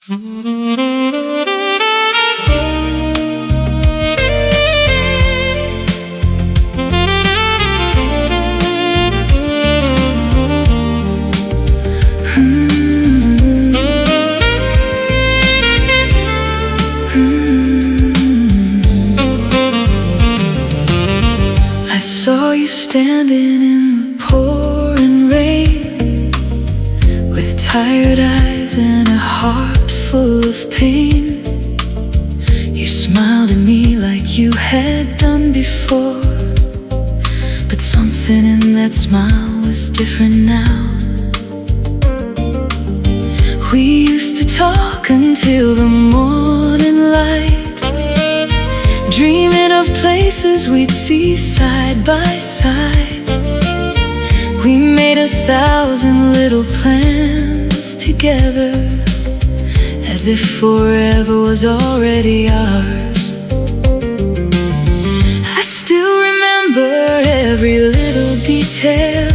I saw you standing in the pouring rain, with tired eyes and a heart full of pain. You smiled at me like you had done before, but something in that smile was different now. We used to talk until the morning light, dreaming of places we'd see side by side. We made 1,000 little plans together, as if forever was already ours. I still remember every little detail,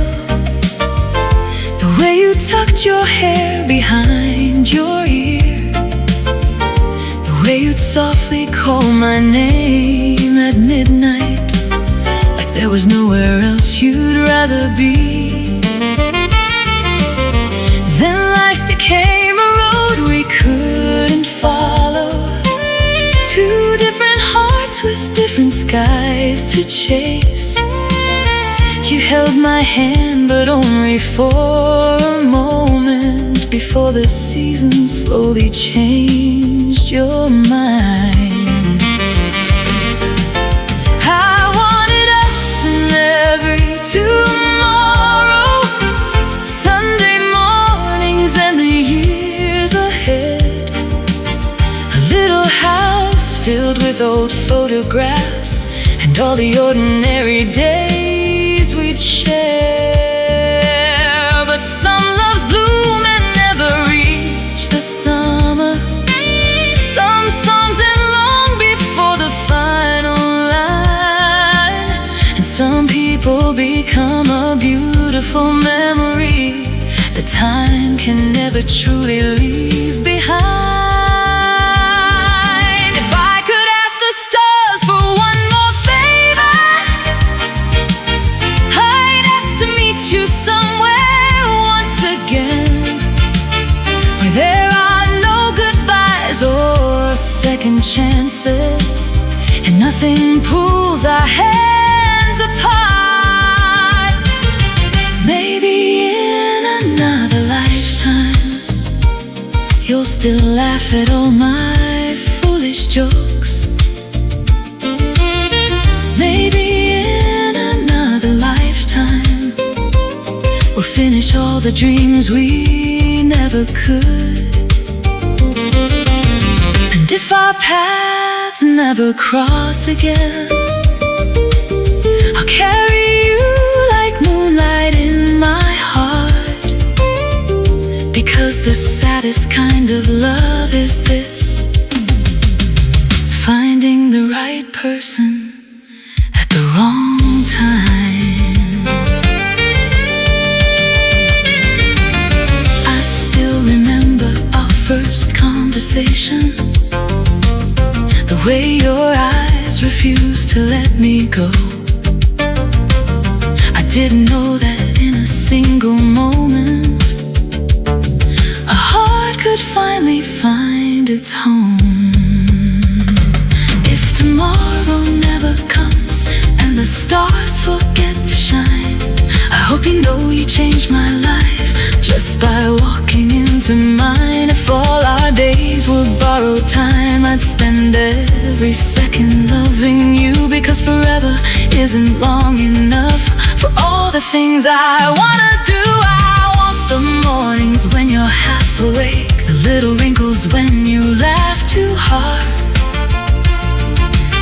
the way you tucked your hair behind your ear, the way you'd softly call my name at midnight, like there was nowhere else you'd rather be. Then life became a road we couldn't follow, two different hearts with different skies to chase. You held my hand, but only for a moment, before the seasons slowly changed your mind. I wanted us in every tomorrow, Sunday mornings and the years ahead. A little house filled with old photographs, and all the ordinary days we'd share. But some loves bloom and never reach the summer, some songs end long before the final line, and some people become a beautiful memory that time can never truly leave behind. If I could ask the stars for one more favor, I'd ask to meet you somewhere once again, where there are no goodbyes or second chances, and nothing pulls our hands apart. Maybe in another lifetime, you'll still laugh at all my foolish jokes. Maybe in another lifetime, we'll finish all the dreams we never could. And if our paths never cross again, I'll carry you like moonlight in my heart, because the saddest kind of love is this: finding the right person at the wrong time. I still remember our first conversation, the way your eyes refused to let me go. I didn't know that in a single moment a heart could finally find its home. If tomorrow never comes and the stars forget to shine, I hope you know you changed my life just by walking into mine. If all our days were borrowed time, I'd spend every second loving you, because forever isn't long enough for all the things I wanna do. I want the mornings when you're half awake, the little wrinkles when you laugh too hard,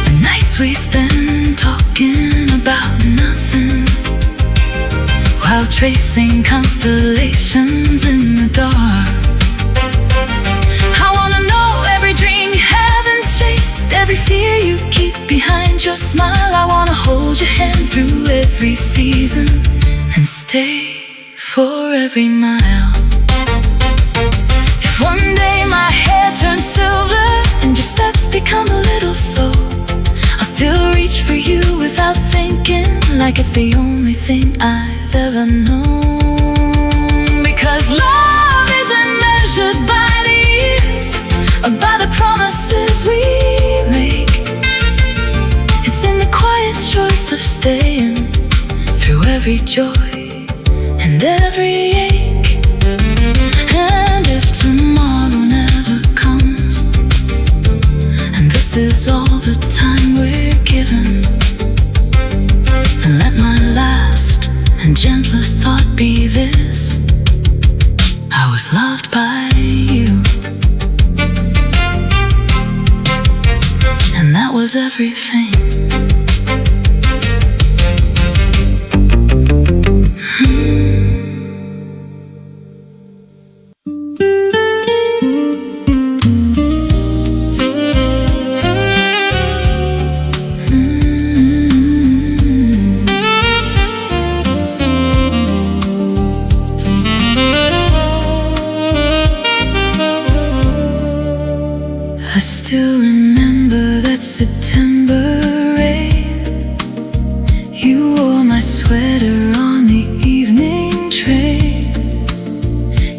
the nights we spend talking about nothing while tracing constellations in the dark. I wanna know every dream you haven't chased, every fear you keep behind your smile. I wanna hold your hand through every season and stay for every mile. If one day my hair like it's the only thing I've ever known. Because love isn't measured by the years or by the promises we make. It's in the quiet choice of staying through every joy and every ache. And if tomorrow never comes, and this is all the time we're given, then let my last and gentlest thought be this: I was loved by you, and that was everything. I still remember that September rain. You wore my sweater on the evening train.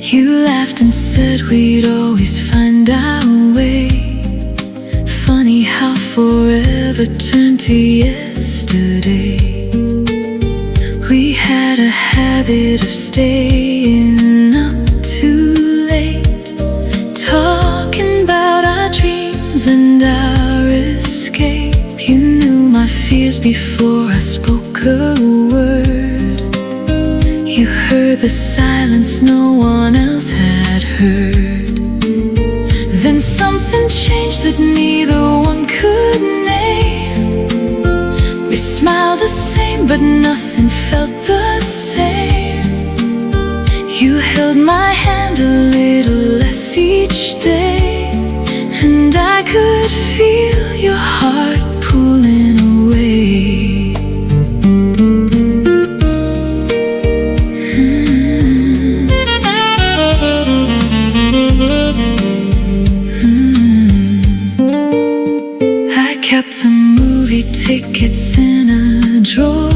You laughed and said we'd always find our way. Funny how forever turned to yesterday. We had a habit of staying up too late, talking about our dreams and our escape. You knew my fears before I spoke a word. You heard the silence no one else had heard. Then something changed that neither one could name. We smiled the same, but nothing felt the same. You held my hand a little less each day, and I could feel your heart pulling away. I kept the movie tickets in a drawer,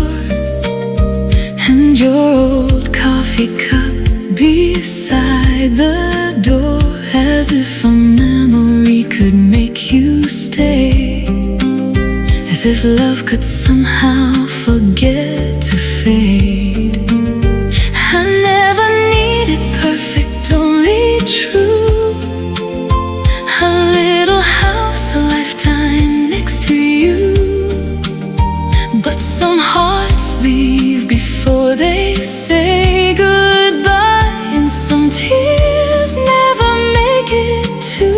and your old coffee cup beside the door, as if a memory could make you stay, as if love could somehow forget to fade. I never needed perfect, only true. A little house, a lifetime next to you. But some hearts leave before they say goodbye, and some tears never make it to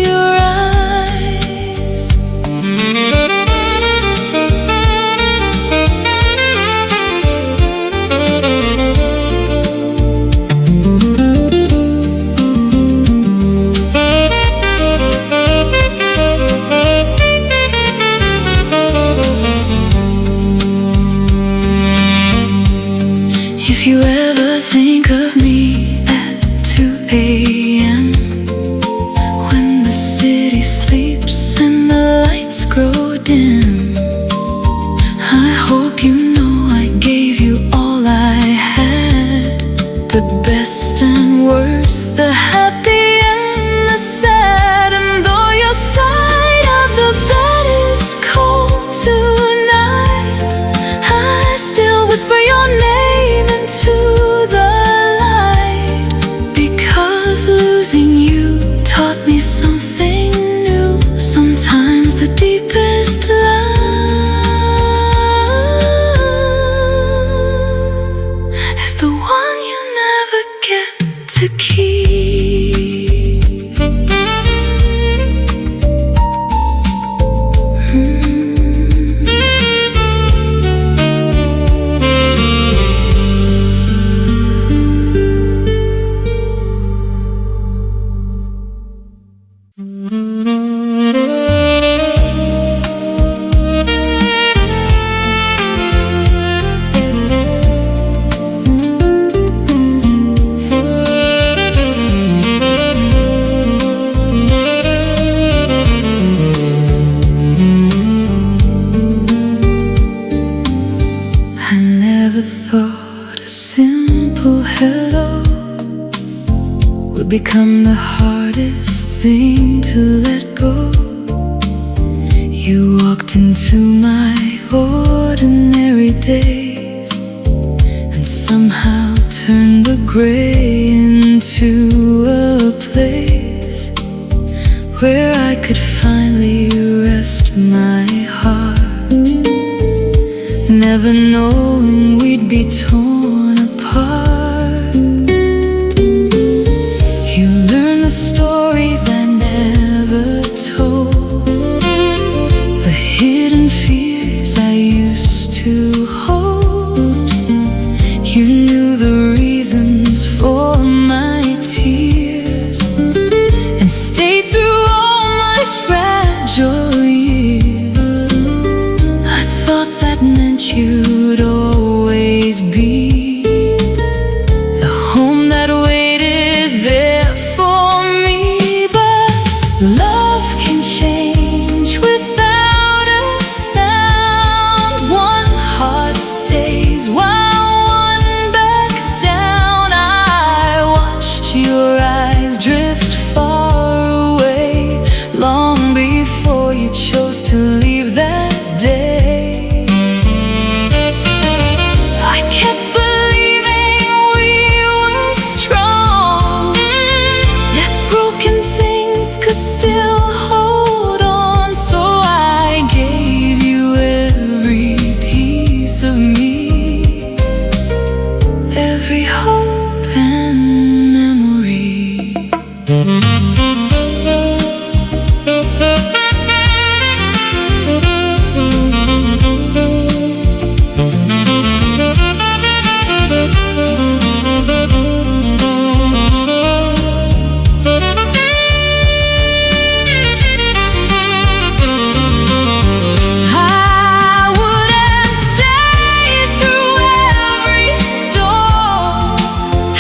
your eyes. If you ever think of me at 2 a.m., when the city sleeps and the lights grow dim, I hope you know I gave you all I had, the best and worst, the happy and the sad. And though your side of the bed is cold tonight, I still whisper your name into the light, because losing you taught me something new. Sometimes the deepest love is the one you never get to keep. become the hardest thing to let go. You walked into my ordinary days and somehow turned the gray into a place where I could finally rest my heart, never knowing we'd be torn apart. You learned the stories I never told, the hidden fears I used to hold. You knew the reasons for my tears and stayed through all my fragile years. I thought that meant you'd always be the home that waited there for me. But love can change without a sound. One heart stays while one backs down. I watched your eyes drift far away long before you chose to leave that day. I kept believing we were strong, yet broken things could still hold on. So I gave you every piece of me, every hope and memory. I would have stayed through every storm,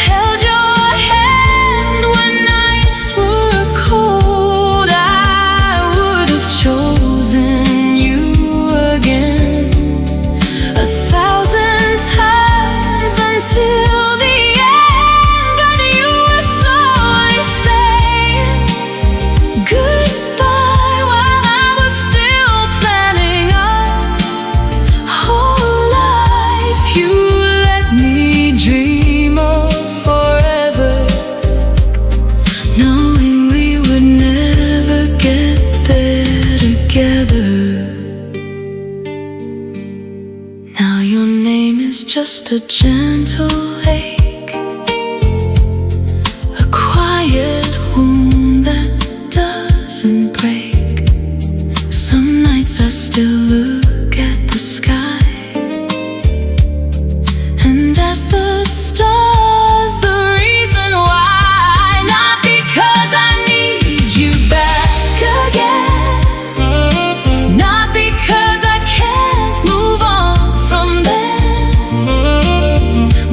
held your hand when nights were cold. I would have chosen you again 1,000 times until the end. But you were slowly saying goodbye while I was still planning our whole life. You let me dream of forever, knowing we would never get there together. Now your name is just a gentle ache, a quiet wound that doesn't break. Some nights I still look at the sky and ask the stars the reason why. Not because I need you back again, not because I can't move on from them,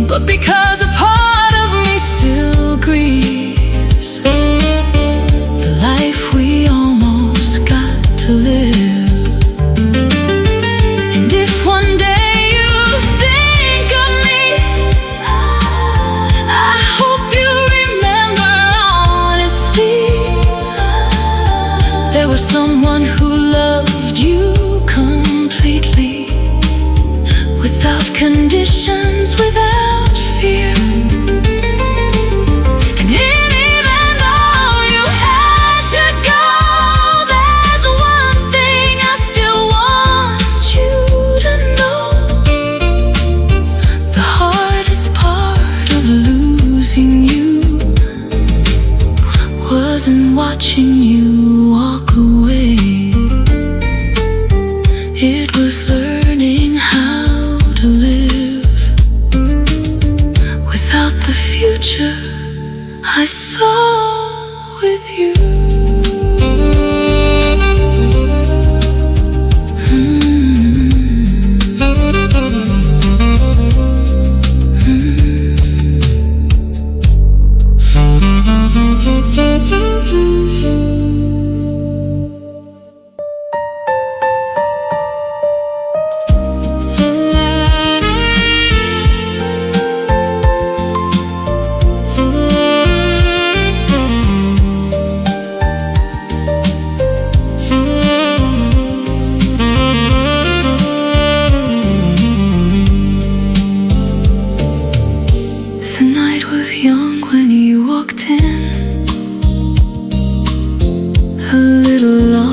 but because a part of me still grieves the life we almost got to live. And if one day you think of me, I hope you remember honestly, there was someone who loved you completely, without conditions, without fear. And even though you had to go, there's one thing I still want you to know. The hardest part of losing you wasn't watching you walk away. It was learning how to live without the future I saw with you.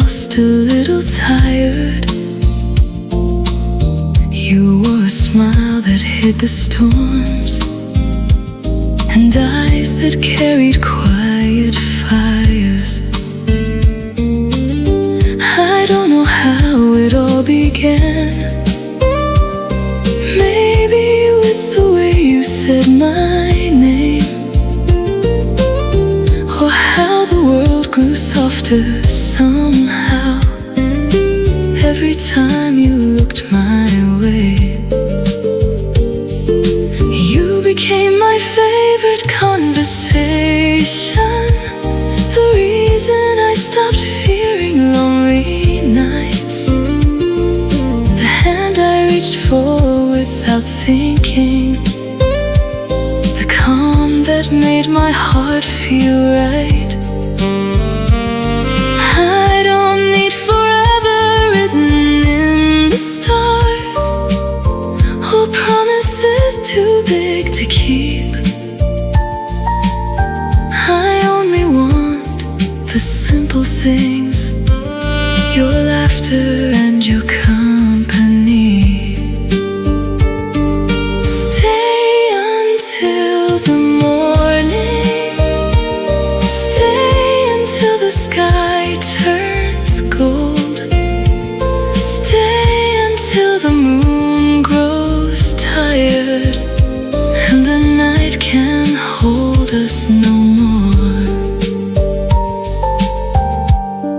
lost, a little tired. You wore a smile that hid the storms, and eyes that carried quiet fires. I don't know how it all began. Maybe with the way you said my name, or how the world grew softer somehow every time you looked my way. You became my favorite conversation, the reason I stopped fearing lonely nights, the hand I reached for without thinking, the calm that made my heart feel right. I don't need forever written in the stars, or promises too big to keep. I only want the simple things, your laughter and your company. Stay until the morning, stay until the sky turns gold, stay until the moon grows tired and the night can hold us no more.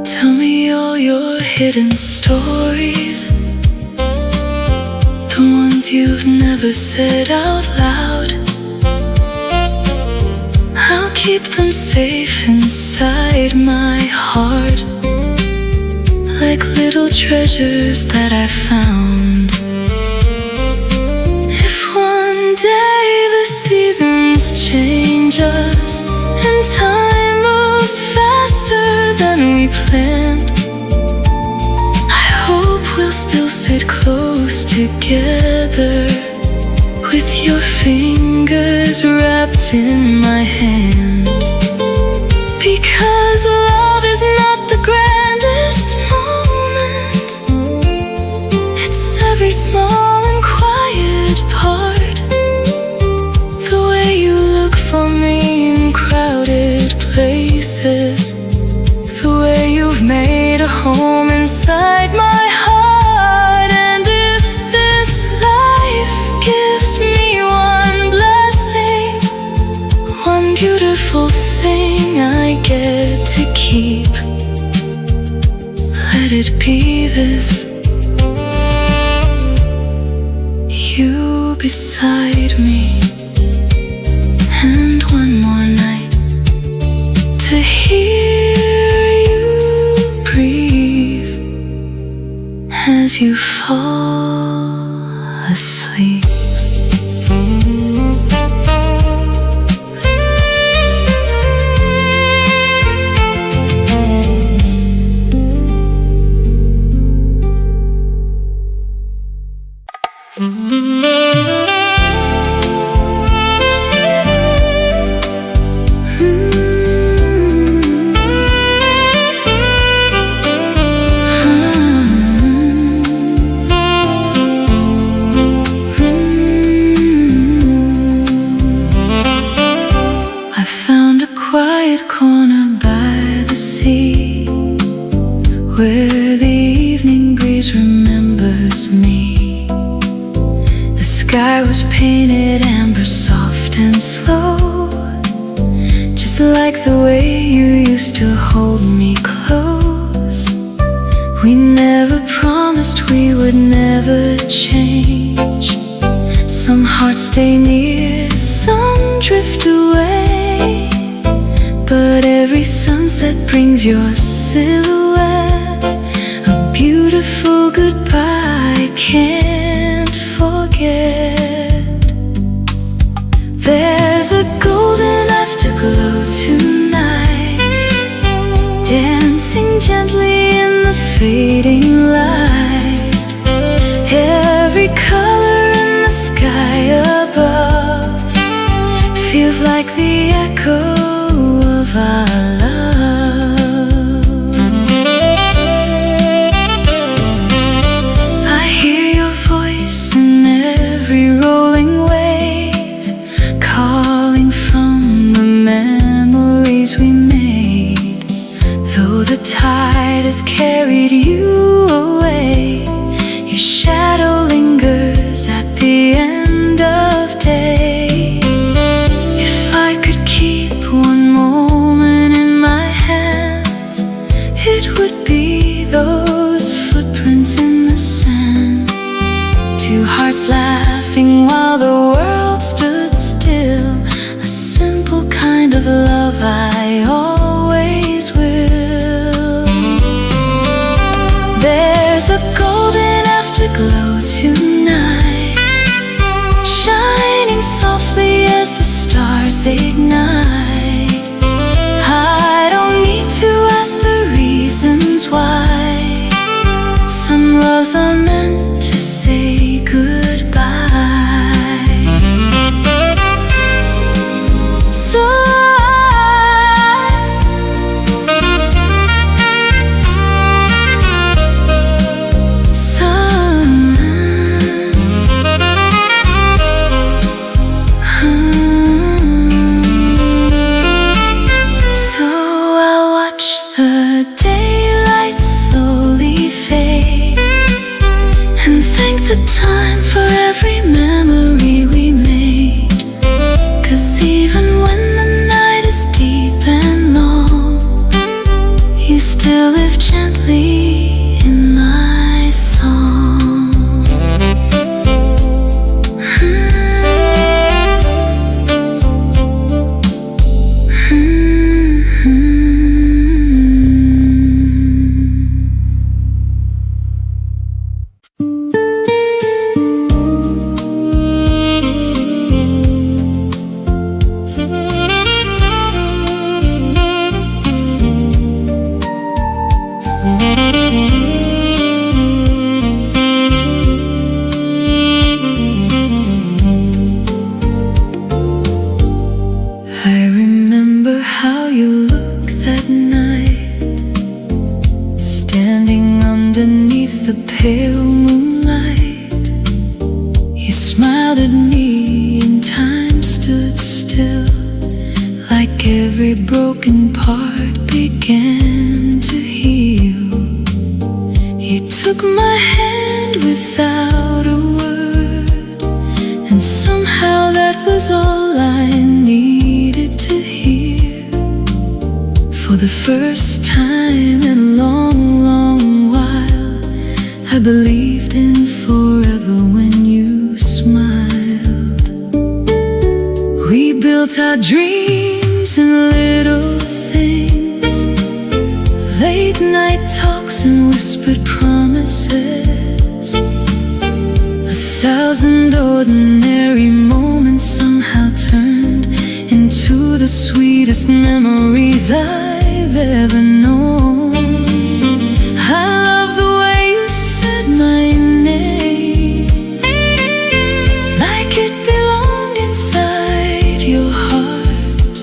Tell me all your hidden stories, the ones you've never said out loud. I'll keep them safe inside my heart, like little treasures that I found. If one day the seasons change us and time moves faster than we planned, I hope we'll still sit close together, with your fingers wrapped in my hand. Because love is not the grandest moment, it's every small and quiet part. The way you look for me in crowded places, the way you've made a home inside my heart. And if this life gives me one blessing, one beautiful thing I get to keep, let it be this: you beside me, and one more night to hear you breathe as you fall asleep. I found a quiet corner by the sea, where the evening breeze remembers me. The sky was painted amber, soft and slow, just like the way you used to hold me close. We never promised we would never change. Some hearts stay near, some drift away, but every sunset brings your silhouette, a beautiful goodbye I can't forget. There's a golden afterglow tonight, dancing gently in the fading light. Every color in the sky above feels like the echo of our love. the tide has carried you away. Your shadow lingers at the end of day. If I could keep one moment in my hands, it would be those footprints in the sand. Two hearts laughing while the world stood still. A simple kind of love I always will. There's a golden afterglow tonight, shining softly as the stars ignite. I don't need to ask the reasons why. Some loves are meant to say goodbye. So I'll watch the daylight slowly fade and thank the time for every memory we made. 'Cause even when the night is deep and long, you still live gently in my song. I remember how you looked that night, standing underneath the pale moonlight. You smiled at me and time stood still, like every broken part began to heal. You took my hand without a word, and somehow that was all I needed to hear. For the first time in a long, long while, I believed in forever when you smiled. We built our dreams in little things, late night talks and whispered promises. 1,000 ordinary moments somehow turned into the sweetest memories I've ever known. I love the way you said my name, like it belonged inside your heart.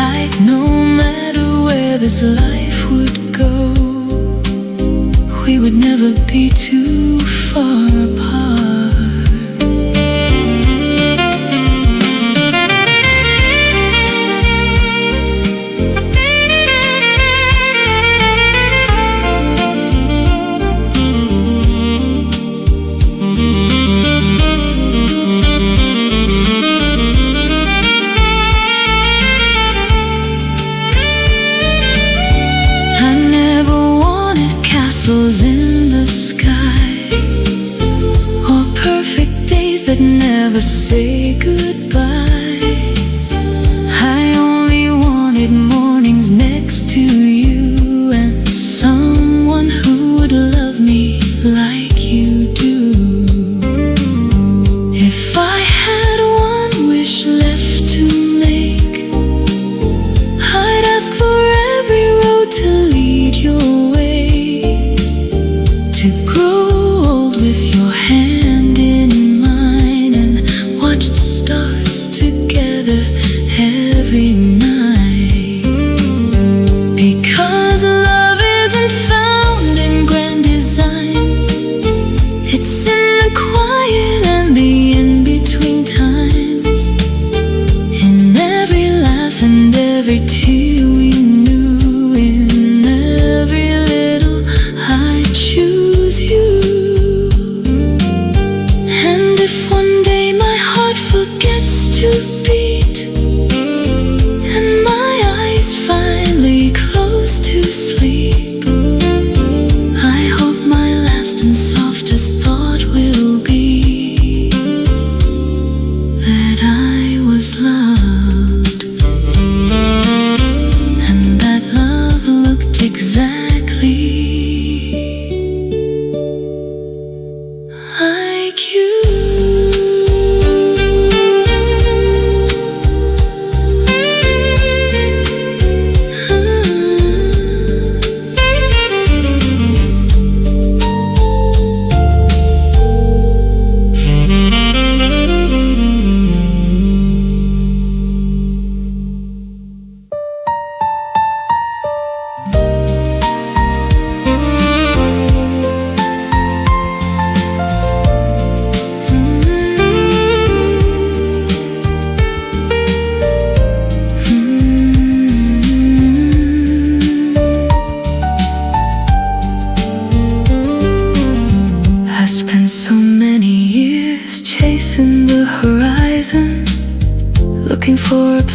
Like no matter where this life would go, we would never be too far apart. I never wanted castles in the sky, or perfect days that never say goodbye. I only wanted mornings next to you and someone who would love me like you do. If I had one wish left to make, I'd ask for every road to lead your way.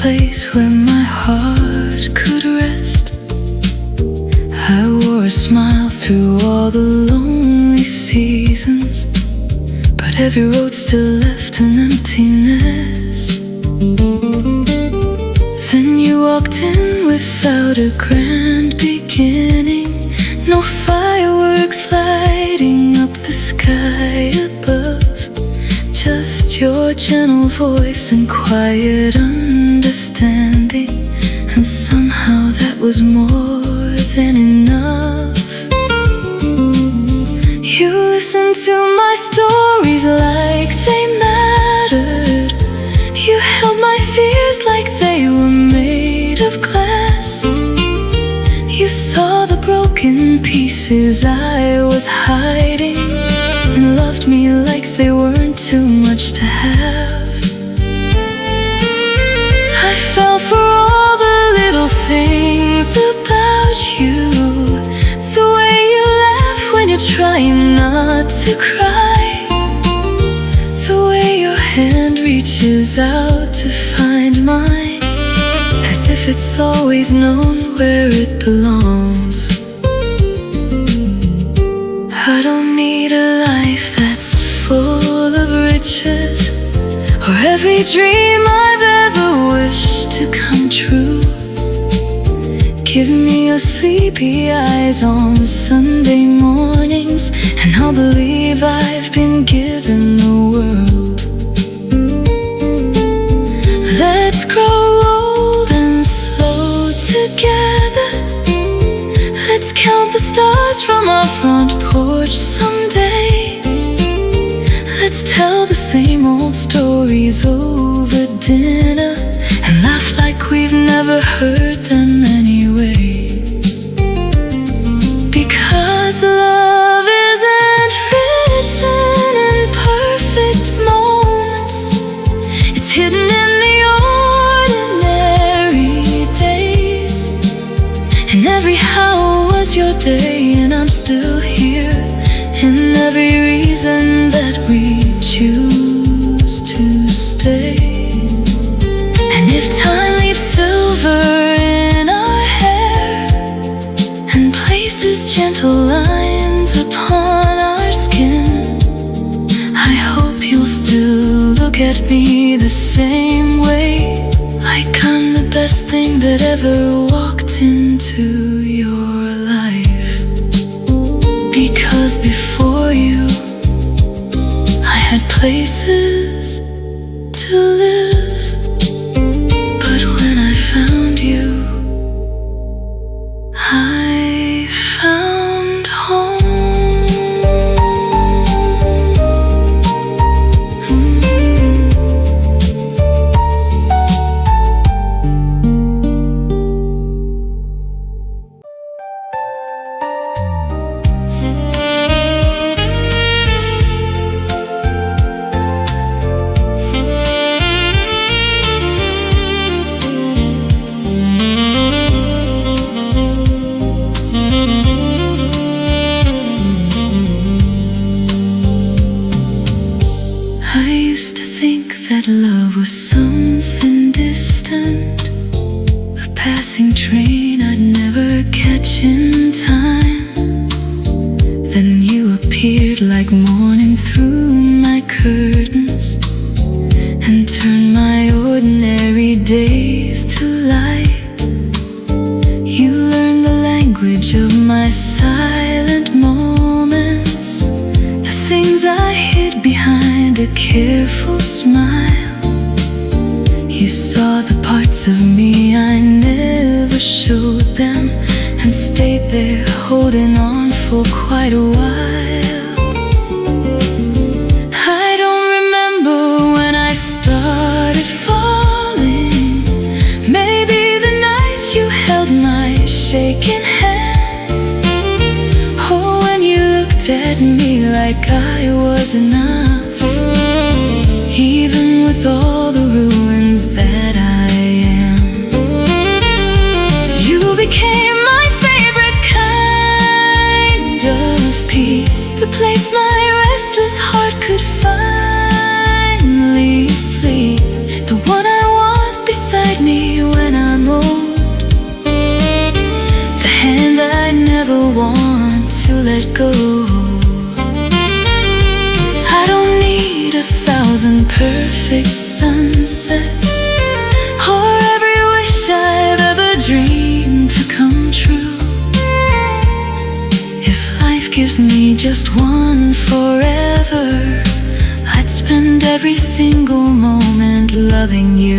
place where my heart could rest. I wore a smile through all the lonely seasons, but every road still left an emptiness. Then you walked in without a grand beginning, no fireworks lighting up the sky above, just your gentle voice and quiet understanding. And somehow that was more than enough. You listened to my stories like they mattered. You held my fears like they were made of glass. You saw the broken pieces I was hiding, and loved me like they weren't too much to have. I fell for all the little things about you, the way you laugh when you're trying not to cry, the way your hand reaches out to find mine, as if it's always known where it belongs. I don't need a life that's full of riches, or every dream I've ever wished to come true. Give me your sleepy eyes on Sunday mornings, and I'll believe I've been given the world. Let's grow old and slow together. Let's count the stars from our front porch someday. Let's tell the same old stories over dinner, and laugh like we've never heard them anyway. Because love isn't written in perfect moments, it's hidden in the ordinary days. And every how was your day, and I'm still here, in every reason that we choose to stay. And if time leaves silver in our hair, and places gentle lines upon our skin, I hope you'll still look at me the same way, like I'm the best thing that ever walked into your life. Because before you, I had places to live, but when I found you, I found home. I used to think that love was something distant, a passing train I'd never catch in time. Then you appeared like morning through my curtains, and turned my ordinary days to light. You learned the language of my silent moments, the things I hid behind a careful smile. You saw the parts of me I never showed them, and stayed there holding on for quite a while. I don't remember when I started falling, maybe the nights you held my shaking hands, or when you looked at me like I was enough, even with all the ruins that I am. You became my favorite kind of peace, the place my restless heart could finally sleep, the one I want beside me never want to let go. I don't need 1,000 perfect sunsets or every wish I've ever dreamed to come true. If life gives me just one forever, I'd spend every single moment loving you.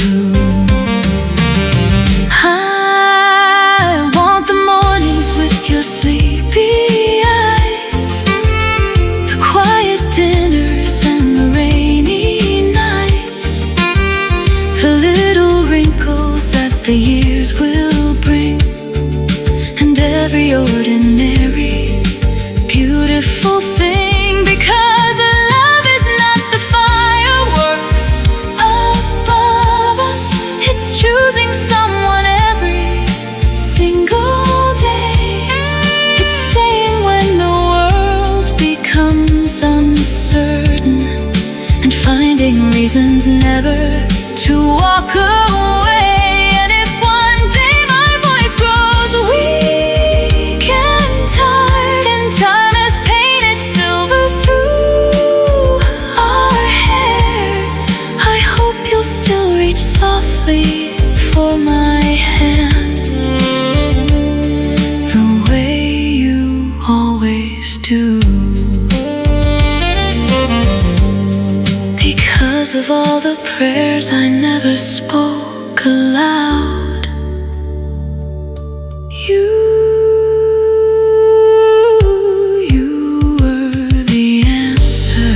I want the mornings with your sleepy eyes, the quiet dinners and the rainy nights, the little wrinkles that the years will bring, and every ordinary, beautiful thing, because love is not the fireworks above us. It's choosing someone every single day. It's staying when the world becomes uncertain, and finding reasons never to walk away. And if one day my voice grows weak and tired, and time has painted silver through our hair, I hope you'll still reach softly for my hand, the way you always do. Because of all the prayers I never spoke aloud, you were the answer.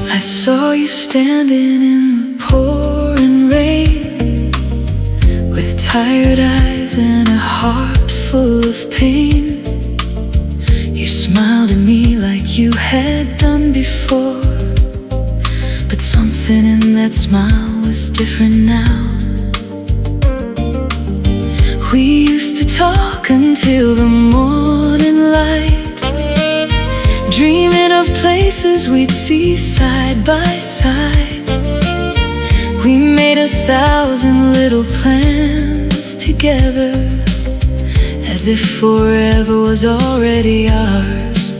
I saw you standing in the pouring rain, with tired eyes and a heart full of pain. You smiled at me like you had done before, but something in that smile was different now. We used to talk until the morning light, dreaming of places we'd see side by side. We made 1,000 little plans together, as if forever was already ours.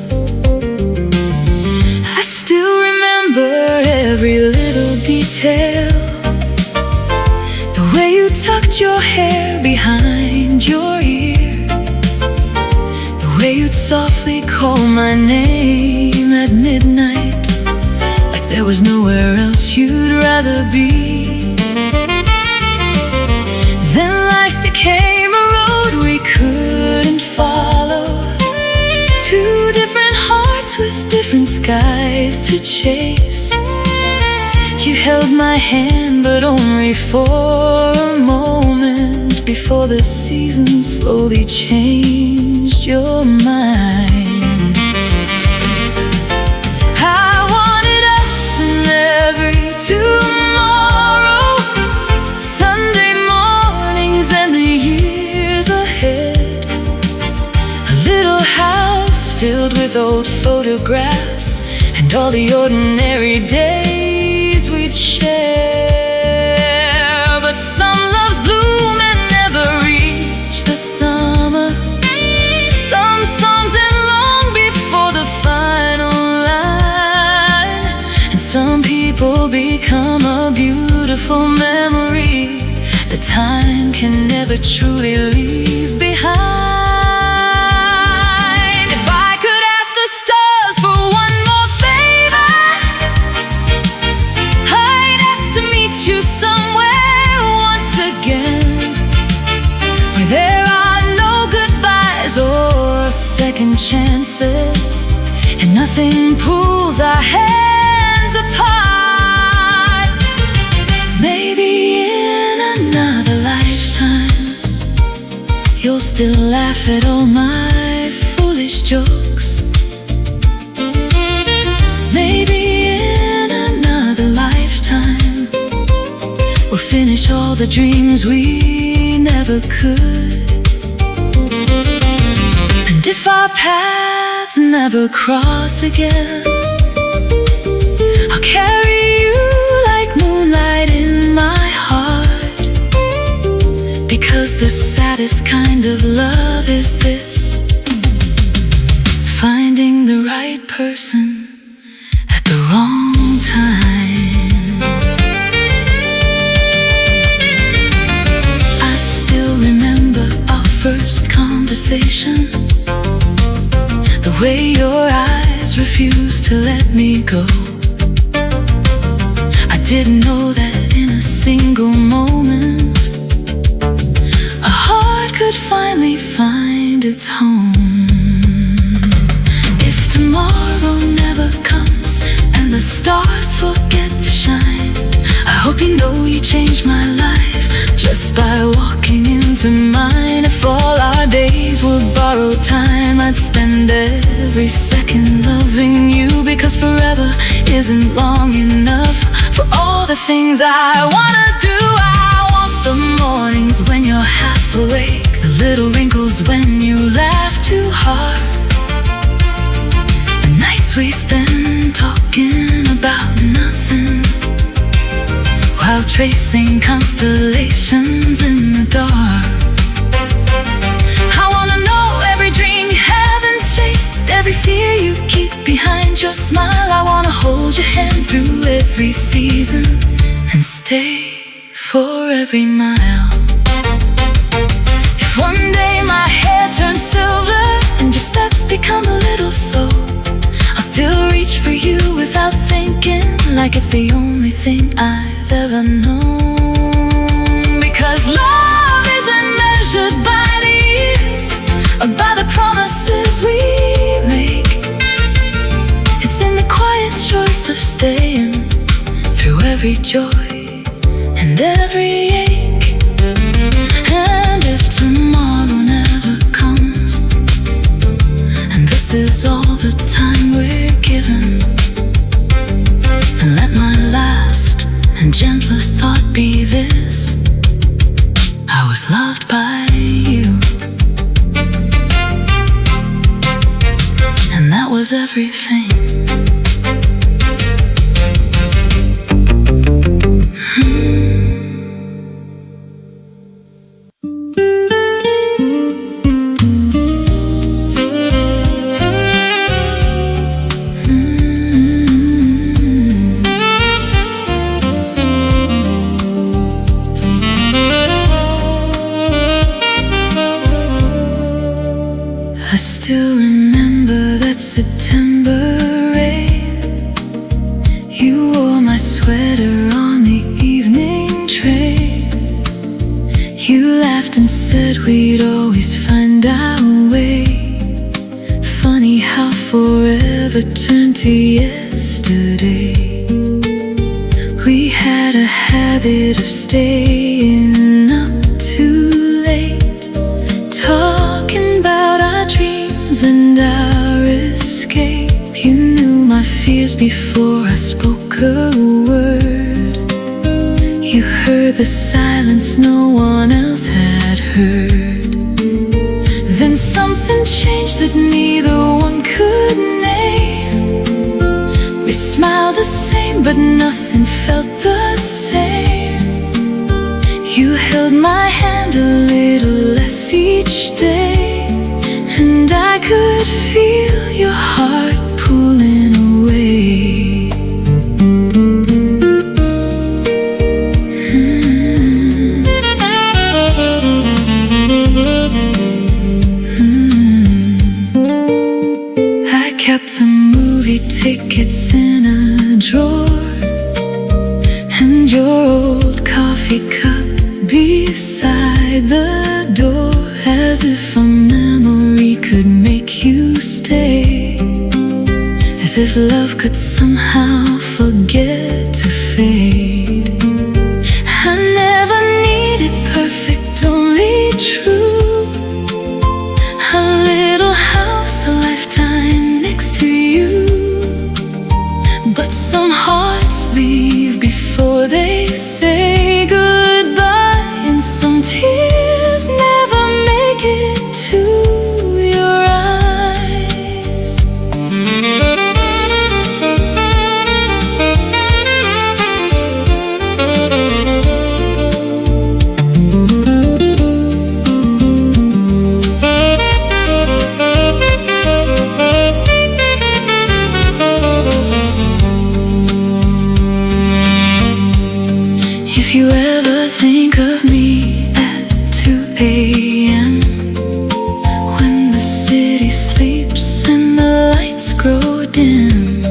I still remember every little detail, the way you tucked your hair behind your ear, the way you'd softly call my name at midnight, like there was nowhere else you'd rather be. Then life became a road we couldn't follow, two different hearts with different skies to chase. You held my hand, but only for a moment, before the seasons slowly changed your mind. I wanted us in every tomorrow, Sunday mornings and the years ahead. A little house filled with old photographs, and all the ordinary days we'd share. But some loves bloom and never reach the summer, some songs end long before the final line, and some people become a beautiful memory that time can never truly leave behind. If I could ask the stars for one more favor, I'd ask to meet you somewhere once again, where there are no goodbyes or second chances, and nothing pulls our hands apart. still laugh at all my foolish jokes. Maybe in another lifetime we'll finish all the dreams we never could. And if our paths never cross again, I'll carry you like moonlight in my heart, because the saddest kind of love is this: finding the right person at the wrong time. I still remember our first conversation, the way your eyes refused to let me go. I didn't know that in a single moment a heart could finally find its home. If tomorrow never comes and the stars forget to shine, I hope you know you changed my life just by walking into mine. If all our days were borrowed time, I'd spend every second loving you, because forever isn't long enough for all the things I wanna do. I want the mornings when you're half awake, the little wrinkles when you laugh too hard, the nights we spend talking about nothing while tracing constellations in the dark. I wanna know every dream you haven't chased, every fear you keep behind your smile. I wanna hold your hand through every season and stay for every mile. If one day my hair turns silver and your steps become a little slow, I'll still reach for you without thinking, like it's the only thing I've ever known. Because love isn't measured by the years or by the promises we make. It's in the quiet choice of staying through every joy and every ache. And if tomorrow never comes and this is all the time we're given, and let my last and gentlest thought be this: I was loved by you, and that was everything. I still remember that September rain. You wore my sweater on the evening train. You laughed and said we'd always find our way. Funny how forever turned to yesterday. We had a habit of staying up too late, talking about our dreams and our escape. You knew my fears before I spoke a word. You heard the silence no one else had heard. Then something changed that neither one could name. We smiled the same, but nothing felt the same. You held my hand a little less each day, and I could feel your heart pulling away. I kept the movie tickets in a drawer, and your old coffee cup beside the door, as if a memory could make you stay, as if love could somehow forget to fade. I never needed perfect, only true. If you ever think of me at 2 a.m., when the city sleeps and the lights grow dim,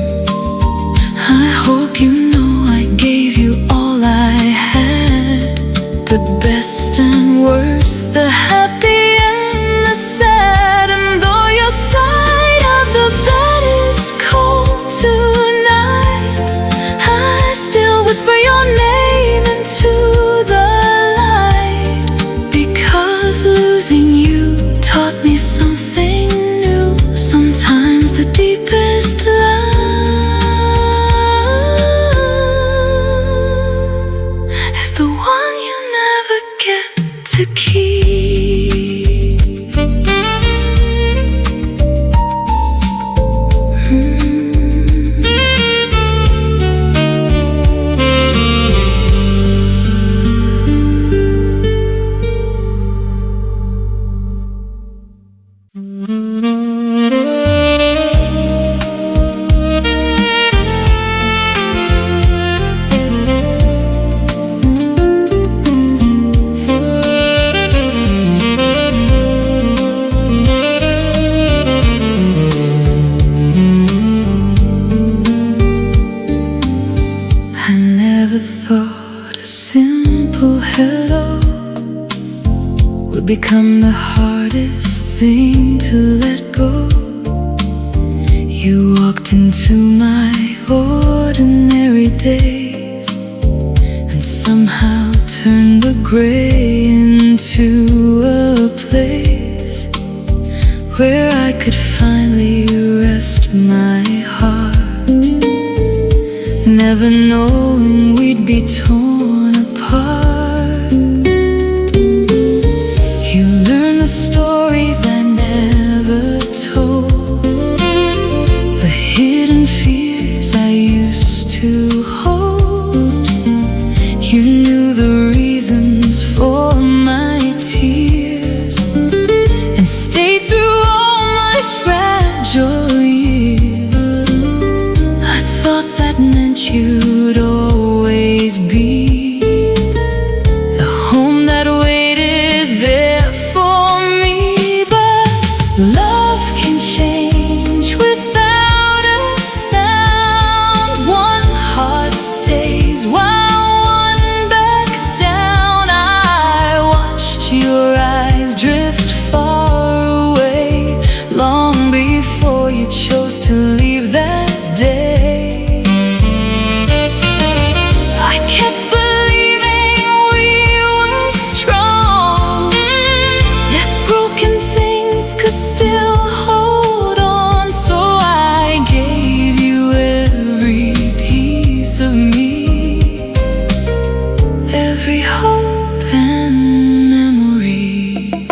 I hope you know I gave you all I had, the best and worst, the happy and the sad. And though your side of the bed is cold tonight, I still whisper your name into the light, because losing you taught me something new. Sometimes the deepest love is the one you never get to keep. Thought a simple hello would become the hardest thing to let go. You walked into my ordinary days and somehow turned the gray into a place where I could finally rest my heart, never knowing we'd be torn apart. You learned the stories I never told, the hidden fears I used to hold. You knew the reasons for my tears and stayed through all my fragile years. I thought that meant you'd always be the home that waited there for me. But love can change without a sound. One heart stays while one backs down. I watched your eyes drift far away long before you chose to leave that day. Still hold on, so I gave you every piece of me, every hope and memory.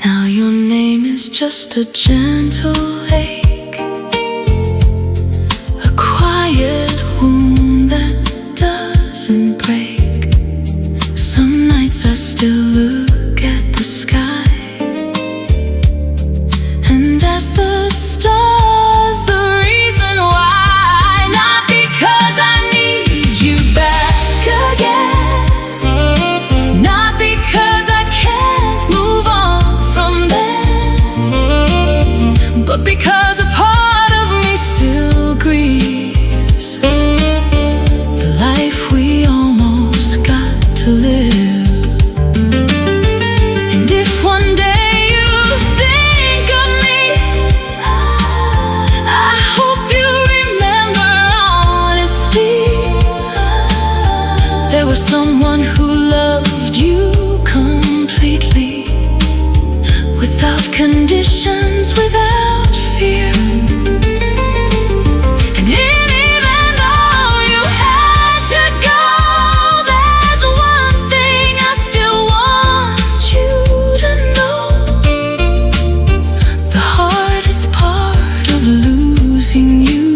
Now your name is just a gentle lake, a quiet wound that doesn't break. Some nights I still look at the sky, and as the stars, the reason why, not because I need you back again, not because I can't move on from them, but because without conditions, without fear. And even though you had to go, there's one thing I still want you to know. The hardest part of losing you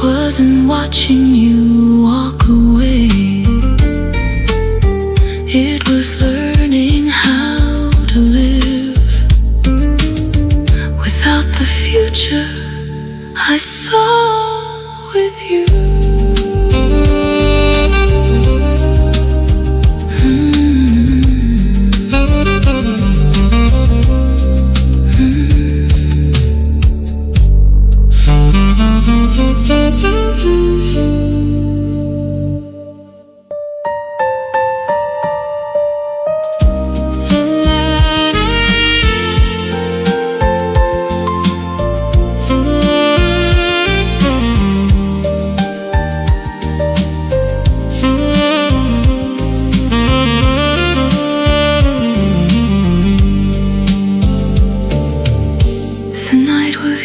wasn't watching you walk away. It was learning how to live without the future I saw with you.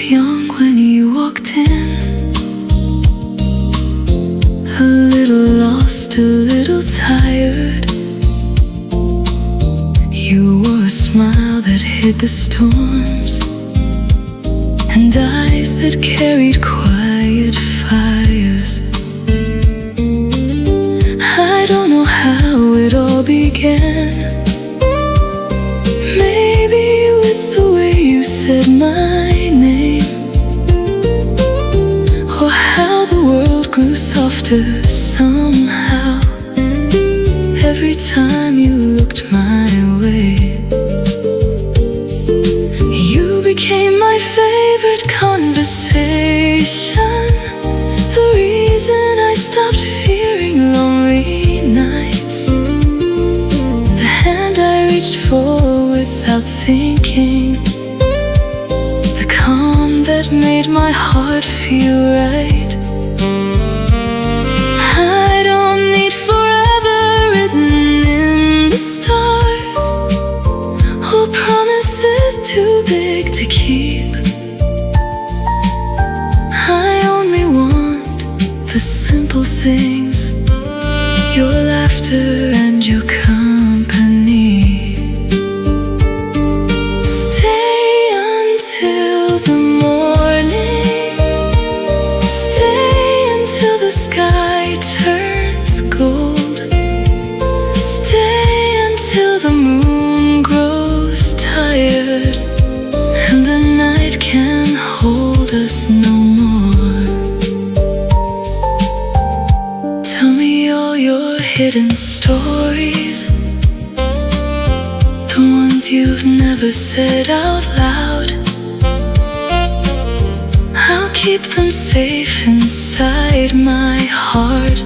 Young when you walked in, a little lost, a little tired. You wore a smile that hid the storms, and eyes that carried quiet fires. I don't know how it all began. Maybe with the way you said my name, or how the world grew softer somehow every time you looked my way. You became my favorite conversation, the reason I stopped fearing lonely nights, the hand I reached for without thinking, the calm that made my heart feel right. I don't need forever written in the stars, or promises too big to keep. I only want the simple things, your laughter and your company. Stay until the morning, stay until the sky turns gold, stay until the moon grows tired and the night can hold us no more. Tell me all your hidden stories, the ones you've never said out loud. I'll keep them safe inside my heart,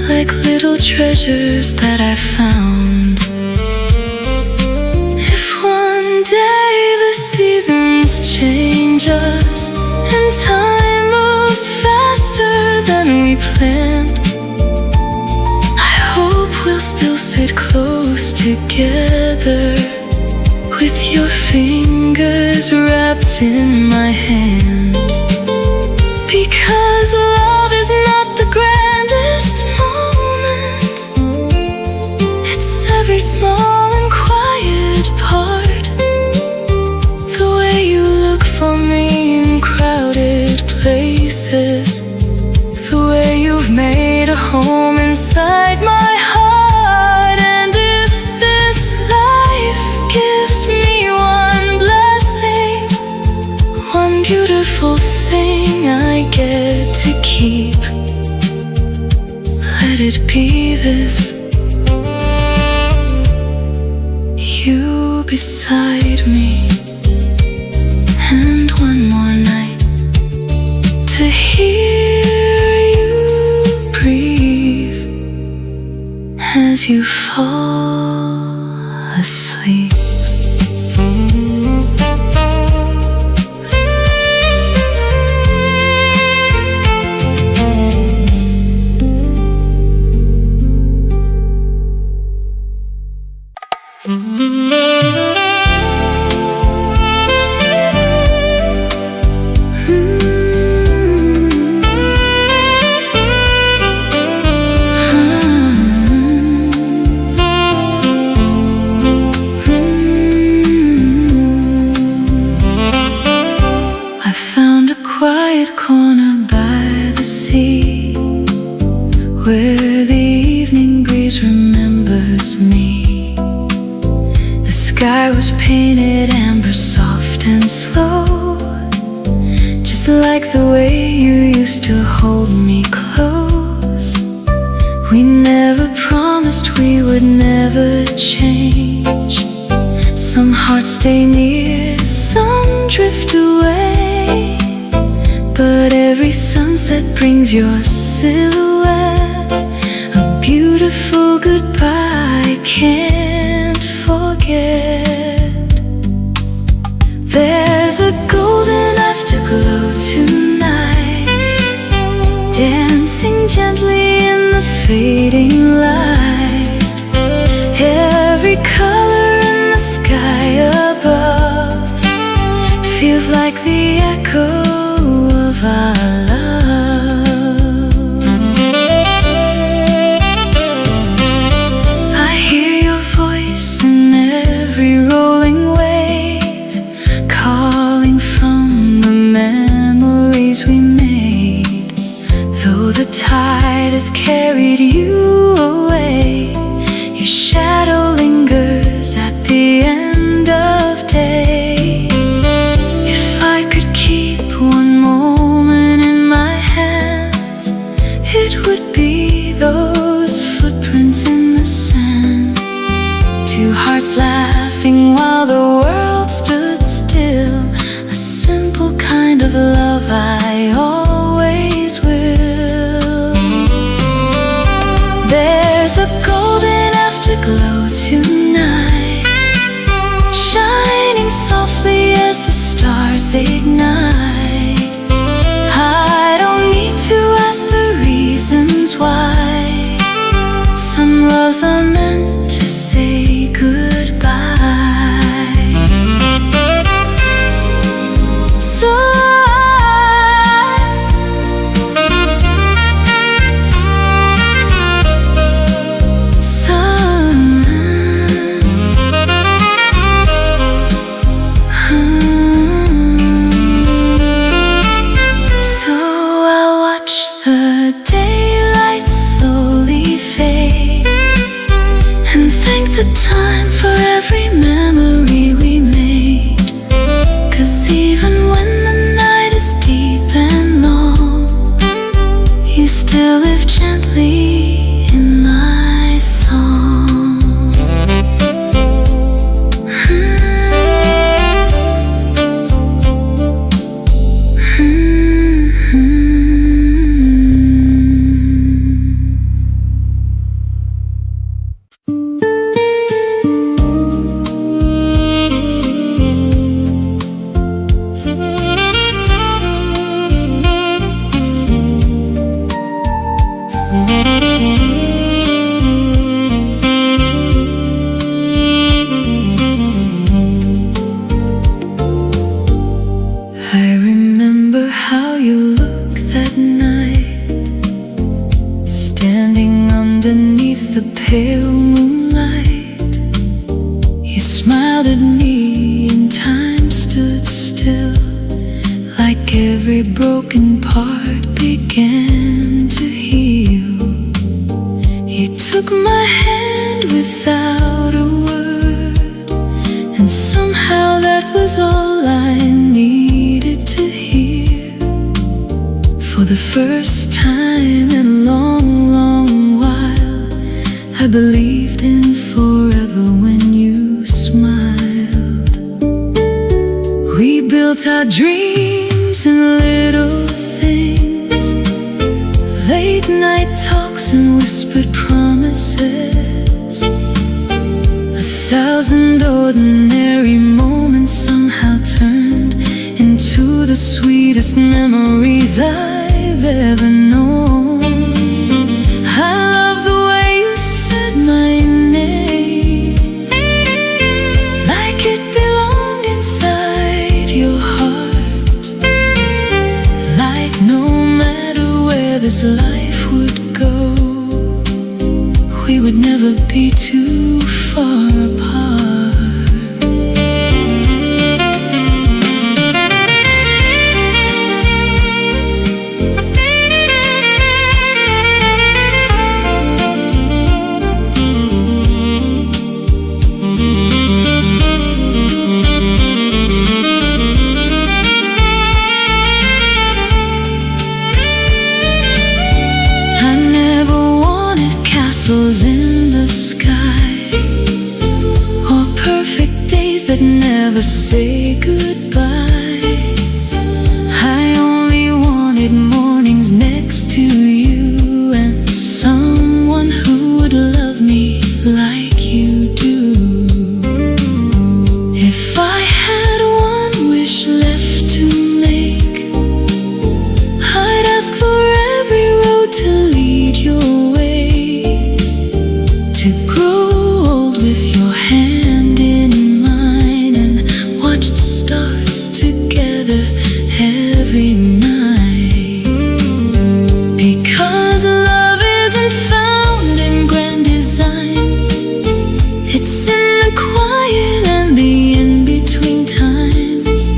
like little treasures that I found. If one day the seasons change us and time moves faster than we planned, I hope we'll still sit close together, with your fingers wrapped in my hand. Because love is not the grandest moment, it's every small and quiet part. The way you look for me in crowded places, the way you've made a home inside my heart. And if this life gives me one blessing, one beautiful thing I get to keep, let it be this: you beside me, and one more night to hear you breathe as you fall asleep. sky was painted amber, soft and slow, just like the way you used to hold me close. We never promised we would never change. Some hearts stay near, some drift away, but every sunset brings your silhouette, a beautiful goodbye I can't forget. There's a golden afterglow tonight, dancing gently in the fading light. Every color in the sky above feels like the echo of our love. I hear your voice in every rolling wave, calling from the memories we made. Though the tide has carried you away, your shadow lingers at the end of day. If I could keep one moment in my hands, it would be those footprints in the sand. Two hearts laughing while the world stood still, a simple kind of love I always will. There's a golden afterglow tonight, shining softly as the stars ignite. I don't need to ask the reasons why. Some loves are meant to say goodbye. So I'll watch the daylight slowly fade and thank the time for every memory we made. 'Cause even when the night is deep and long, you still live gently in my song. I remember how you looked that night, standing underneath the pale moonlight. You smiled at me and time stood still, like every broken part began to heal. You took my hand without a word, and somehow that was all I needed to hear. For the first time in a long, long while, I believed in forever when you smiled. We built our dreams in little things, late night talks and whispered promises. 1,000 ordinary moments somehow turned into the sweetest memories I've ever known. I love the way you said my name, like it belonged inside your heart, like no matter where this life would go, we would never be too far apart. never say goodbye. I only wanted mornings next to you and someone who would love me like you do. If I had one wish left to make, I'd ask for every road to lead your way, to grow old with your hand in mine and watch the stars together every night. Because love isn't found in grand designs, it's in the quiet and the in-between times,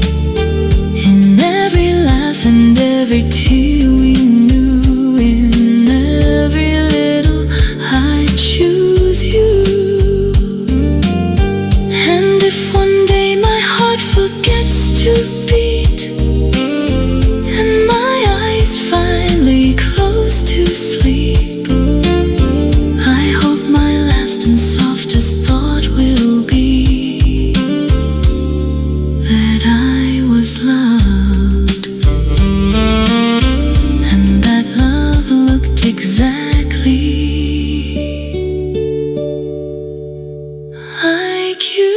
in every laugh and every tear we knew, in every little I choose you. And if one day my heart forgets to beat and my eyes finally close to sleep, I hope my last and softest thought will be that I was loved, and that love looked exactly like you.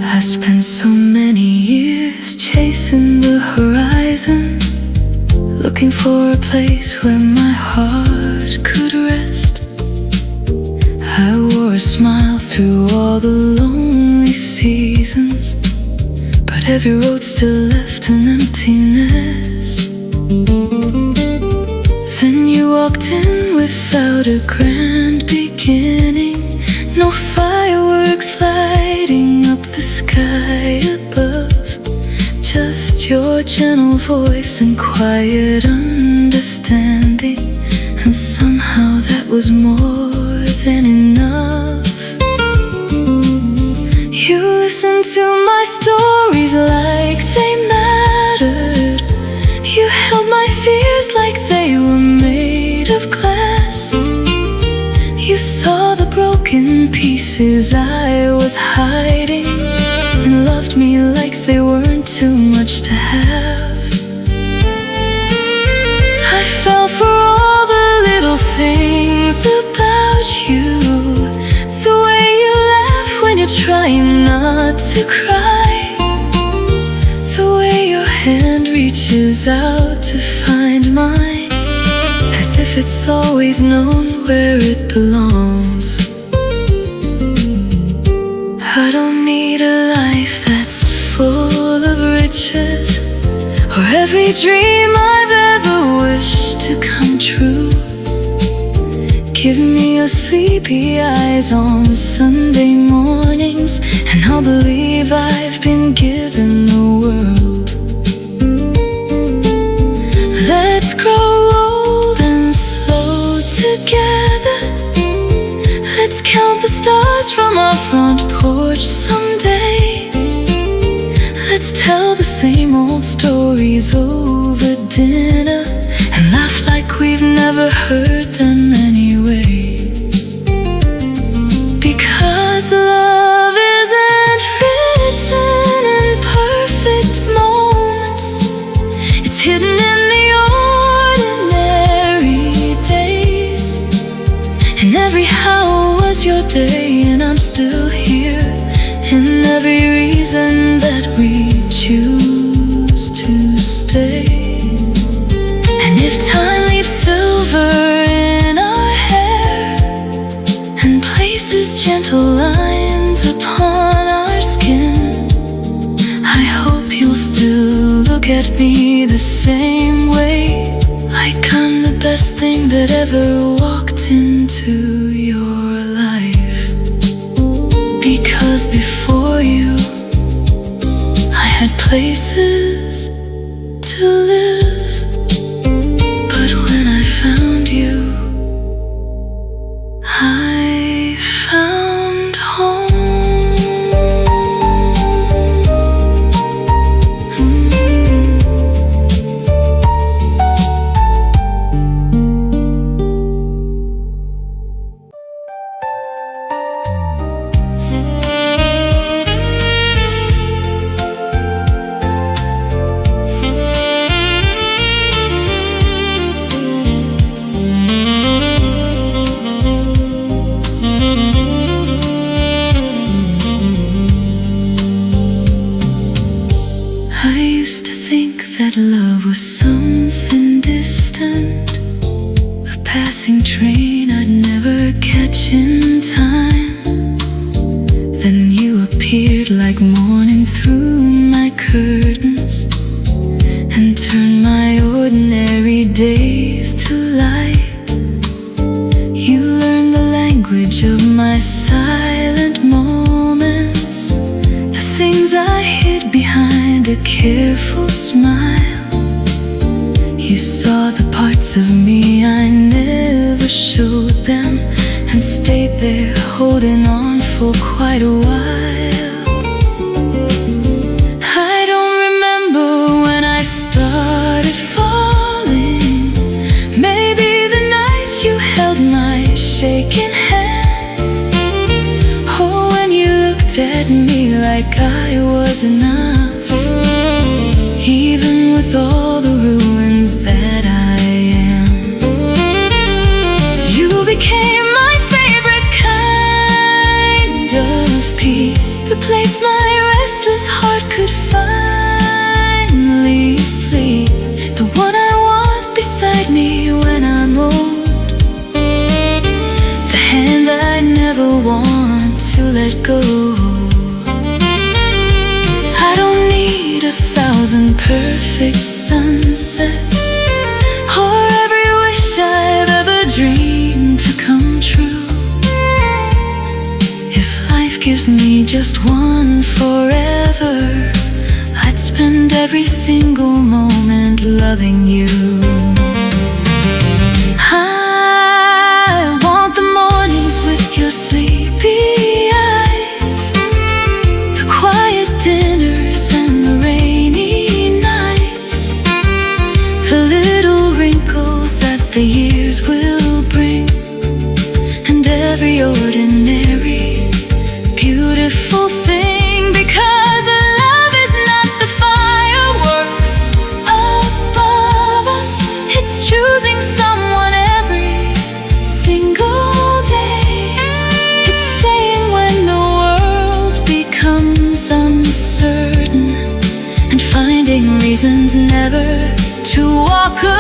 I spent so many years chasing the horizon, looking for a place where my heart could rest. I wore a smile through all the lonely seasons, but every road still left an emptiness. Then you walked in without a grand beginning, no fireworks lighting up the sky above, just your gentle voice and quiet understanding, and somehow that was more than enough. You listened to my stories like they mattered. You held my fears like they were made of glass. You saw the broken pieces I was hiding, and loved me like they weren't too much to have. I fell for all the little things about you, the way you laugh when you're trying not to cry, the way your hand reaches out to find mine, as if it's always known where it belongs. I don't need a life that's full of riches, or every dream I've ever wished to come true. Give me your sleepy eyes on Sunday mornings, and I'll believe I've been given the world. Let's grow old and slow together. Let's count the stars from our front porch someday. Let's tell the same old stories over dinner, and laugh like we've never heard them anyway. Because love isn't written in perfect moments, it's hidden in the ordinary days. And every how was your day, and I'm still here, in every reason that we choose to stay. And if time leaves silver in look at me the same way, like I'm the best thing that ever walked into your life. Because before you, I had places to live, but when I found you, I found home. I used to think that love was something distant, a passing train I'd never catch in time. Then you appeared like morning through my curtains and turned my ordinary days to light. You learned the language of my silent moments, the things I hid behind a careful smile. You saw the parts of me I never showed them, and stayed there holding on for quite a while. I don't remember when I started falling. Maybe the nights you held my shaking hands, or when you looked at me like I was enough. Even with all the ruins that I am, you became my favorite kind of peace, the place my restless heart could finally sleep, the one I want beside me when I'm old, the hand I never want to let go. Perfect sunsets, or every wish I've ever dreamed to come true. If life gives me just one forever, I'd spend every single moment loving you. I want the mornings with your sleepy eyes, the quiet dinners and the rainy the years will bring, and every ordinary beautiful thing, because love is not the fireworks above us, it's choosing someone every single day. It's staying when the world becomes uncertain, and finding reasons never to walk away.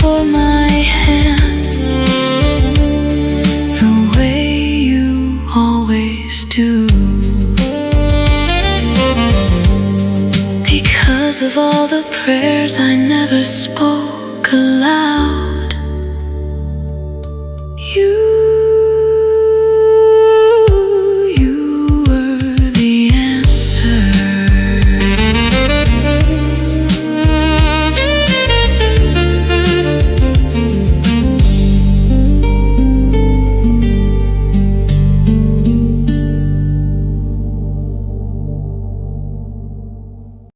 For my hand, the way you always do. Because of all the prayers I never spoke aloud,